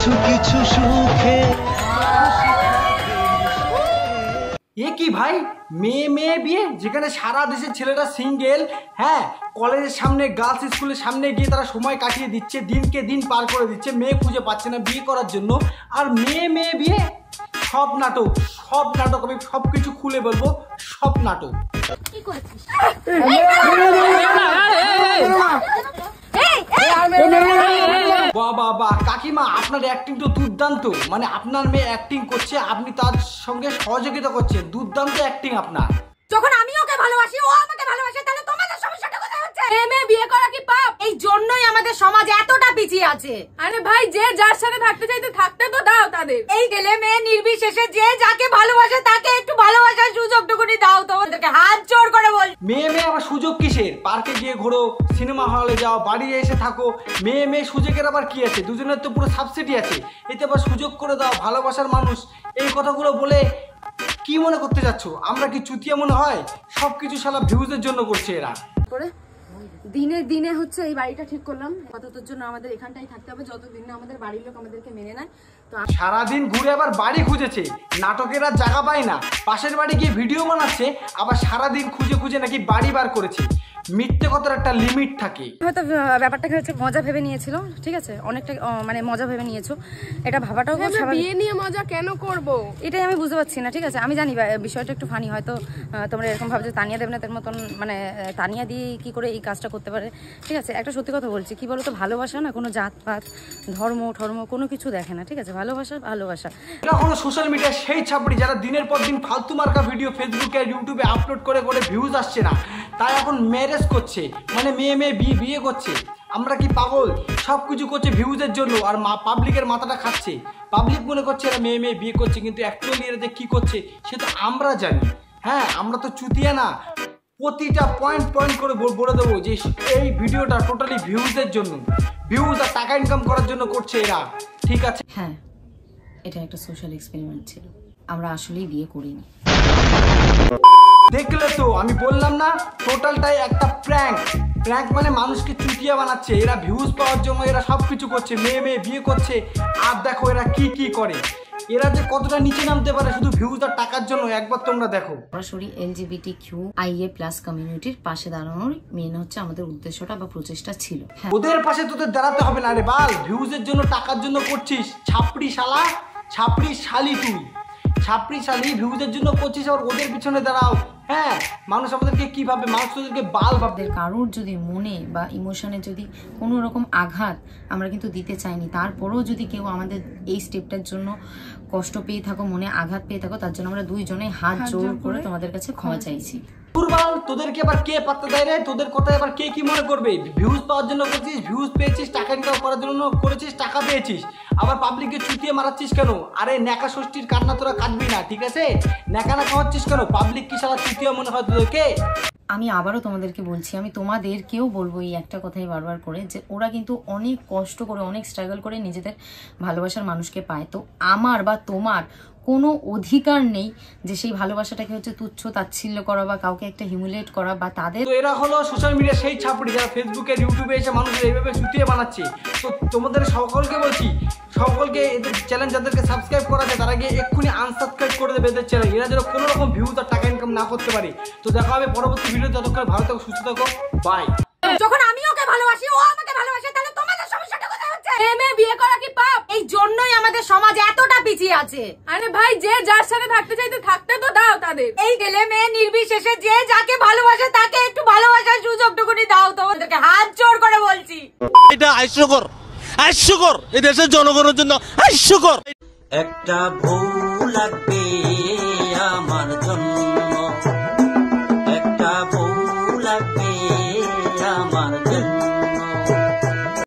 কিছু সুখে কি ভাই মেয়ে মেয়ে বিয়ে, যেখানে সারা দেশের ছেলেরা সিঙ্গেল, হ্যাঁ কলেজের সামনে গার্লস স্কুলের সামনে গিয়ে তারা সময় কাটিয়ে দিচ্ছে, দিনকে দিন পার করে দিচ্ছে, মেয়ে খুঁজে পাচ্ছে না বিয়ে করার জন্য। আর মেয়ে মেয়ে বিয়ে, সব নাটক, সব নাটক, আমি সব কিছু খুলে বলবো, সব নাটক। বাবা কাকিমা, আপনার অ্যাক্টিং তো দুর্দান্ত, মানে আপনার মেয়ে অ্যাক্টিং করছে, আপনি তার সঙ্গে সহযোগিতা করছেন, দুর্দান্ত অ্যাক্টিং আপনার। যখন আমি ওকে ভালোবাসি, ও আমাকে ভালোবাসে, তাহলে তোমাদের সমস্যাটা কোথায় হচ্ছে? মেয়ে বিয়ে করা কি পাপ? এই জন্যই আমাদের সমাজ এতটা পিছিয়ে আছে। আরে ভাই, যে যার সাথে থাকতে চাইতে থাকতে তো দাও তাদের। এই ছেলে মেয়ে নির্বিশেষে যে যাকে ভালোবাসে তাকে একটু ভালোবাসার সুযোগটুকুনি দাও, তোমাদেরকে হাত জোড় করে বল। মেয়ে মেয়ে আবার সুযোগ কিসের? পার্কে গিয়ে ঘোরো, সিনেমা হলে যাও, বাড়ি এসে থাকো, মেয়ে মেয়ে সুযোগের আবার কি আছে? দুজনের তো পুরো সাবসিডি আছে, এতে আবার সুযোগ করে দাও, ভালোবাসার মানুষ। এই কথাগুলো বলে কি মনে করতে যাচ্ছ? আমরা কি চুতিয়া মনে হয়? সবকিছু শালা ভিউজের জন্য করছে এরা। দিনে দিনে হচ্ছে এই বাড়িটা ঠিক করলাম, কতটার জন্য আমাদের এখানটাই থাকতে হবে, যতদিন না আমাদের বাড়ির লোক আমাদেরকে মেনে নেয়। তো সারাদিন ঘুরে আবার বাড়ি খুঁজেছে, নাটকের আর জায়গা পায় না, পাশের বাড়ি গিয়ে ভিডিও বানাচ্ছে, আবার সারাদিন খুঁজে খুঁজে নাকি বাড়ি বার করেছে। মিথ্যে কথার একটা লিমিট থাকে। হয়তো ব্যাপারটাকে হচ্ছে মজা ভেবে নিয়েছিল, ঠিক আছে, অনেকটা মানে মজা ভেবে নিয়েছো, এটা ভাবাটাও বিয়ে নিয়ে মজা কেন করব, এটাই আমি বুঝতে পারছি না। ঠিক আছে, আমি জানি বিষয়টা একটু ফানি, হয়তো তোমরা এরকম ভাবছো তানিয়া দেবনাথের মতন, মানে তানিয়া দিয়ে কি করে এই কাজটা করতে পারে। ঠিক আছে, একটা সত্যি কথা বলছি, কি বলতো, ভালোবাসা না কোনো জাতপাত ধর্ম কোনো কিছু দেখে না। ঠিক আছে, ভালোবাসা। এরা হলো সোশ্যাল মিডিয়ার সেই ছাপড়ি যারা দিনের পর দিন ফালতু মার্কা ভিডিও ফেসবুকে আর ইউটিউবে আপলোড করে ভিউজ আসছে না, তাই এখন ম্যারেজ করছে, মানে মেয়ে মেয়ে বিয়ে করছে। আমরা কি পাগল? সব কিছু করছে ভিউজের জন্য, আর পাবলিকের মাথাটা খাচ্ছে। পাবলিক মনে করছে এরা মেয়ে মেয়ে বিয়ে করছে, কিন্তু অ্যাকচুয়ালি এরা যে কি করছে সে তো আমরা জানি। হ্যাঁ, আমরা তো চুতিয়া না, প্রতিটা পয়েন্ট করে বলে দেবো যে এই ভিডিওটা টোটালি ভিউজের জন্য, ভিউজ আর টাকা ইনকাম করার জন্য করছে এরা। ঠিক আছে, হ্যাঁ, এটা একটা সোশ্যাল এক্সপেরিমেন্ট ছিল, আমরা আসলেই বিয়ে করিনি। দেখলে তো, আমি বললাম না, টোটালটাই একটা প্র্যাঙ্ক। মানে মানুষকে চুটিয়া বানাচ্ছে এরা, ভিউজ পাওয়ার জন্য এরা সব কিছু করছে, মেয়ে মেয়ে বিয়ে করছে। আর দেখো এরা কি করে, এরা যে কতটা নিচে নামতে পারে শুধু ভিউজ আর টাকার জন্য, একবার তোমরা দেখো। সরাসরি LGBTQIA+ কমিউনিটির পাশে দাঁড়ানোর মেন হচ্ছে আমাদের উদ্দেশ্যটা বা প্রচেষ্টা ছিল। ওদের পাশে তোদের দাঁড়াতে হবে না রে বাল, ভিউজের জন্য টাকার জন্য করছিস। ছাপড়ি শালা, ছাপড়ি শালি, তুই ছাপড়ি শালি, ভিউজের জন্য করছিস, আবার ওদের পিছনে দাঁড়াও। হ্যাঁ, মানুষ আমাদেরকে কি ভাবে? মানুষ তোদেরকে বাল ভাববে। কারোর যদি মনে বা ইমোশনে যদি কোনো রকম আঘাত আমরা কিন্তু দিতে চাইনি, তারপরেও যদি কেউ আমাদের এই স্টেপটার জন্য কষ্ট পেয়ে থাকো, মনে আঘাত পেয়ে থাকো, তার জন্য আমরা দুইজনে হাত জোড় করে তোমাদের কাছে ক্ষমা চাইছি। দুর্বল, তোদেরকে আবার কে পাত্তা দেয় রে? তোদের কথায় আবার কে কি মনে করবে? ভিউজ পাওয়ার জন্য করছিস, ভিউজ পেয়েছিস, টাকা ইনকাম করার জন্য করেছিস, টাকা পেয়েছিস, আবার পাবলিককে চুটিয়ে মারাচ্ছিস কেন? আরে ন্যাকা ষষ্ঠীর কান্না তোরা কাটবি না, ঠিক আছে? ন্যাকা খাওয়াচ্ছিস কেন? পাবলিক কি সারা চুটিয়ে মনে হয় তোদেরকে? আমি আবারও তোমাদেরকে বলছি, আমি তোমাদেরকেও বলবো এই একটা কথাই বারবার করে, যে ওরা কিন্তু অনেক কষ্ট করে, অনেক স্ট্রাগল করে নিজেদের ভালোবাসার মানুষকে পায়। তো আমার বা তোমার কোনো অধিকার নেই যে সেই ভালোবাসাটাকে হচ্ছে তুচ্ছ তাচ্ছিল্য করা বা কাউকে একটা হিউমিলেট করা বা তাদের। তো এরা হলো সোশ্যাল মিডিয়া সেই ছাপড়ি যারা ফেসবুকে ইউটিউবে এসে মানুষের এইভাবে চুটিয়ে বানাচ্ছে। তো তোমাদের সকলকে বলছি, সকলকে এদের চ্যানেল যাদেরকে সাবস্ক্রাইব করা যায় তারা গিয়ে এক্ষুনি আনসাবস্ক্রাইব করে দেবে এদের চ্যানেল, এরা যেন কোনো রকম ভিউজ আর টাকা ইনকাম না করতে পারে। তো দেখা হবে পরবর্তী ভিডিও, ততক্ষণ ভালো থাকো, সুস্থ থাকো, বাই। যখন আমি ওকে ভালোবাসি, ও আমাকে ভালোবাসে, তাহলে তোমাদের সমস্যাটা কোথায় হচ্ছে? মেয়ে বিয়ে করা কি পাপ? এই জন্যই আমাদের সমাজ এতটা পিছিয়ে আছে। আরে ভাই, যে যার সাথে থাকতে চাইতে থাকতে তো দাও তাদের। এই ছেলে মেয়ে নির্বিশেষে যে যাকে ভালোবাসে তাকে একটু ভালোবাসার সুযোগটুকুনি দাও, তোমাদেরকে হাত জোড় করে বলছি। এটা হাস্যকর, এই দেশের জনগণের জন্য হাস্যকর। একটা ভুল লাগবে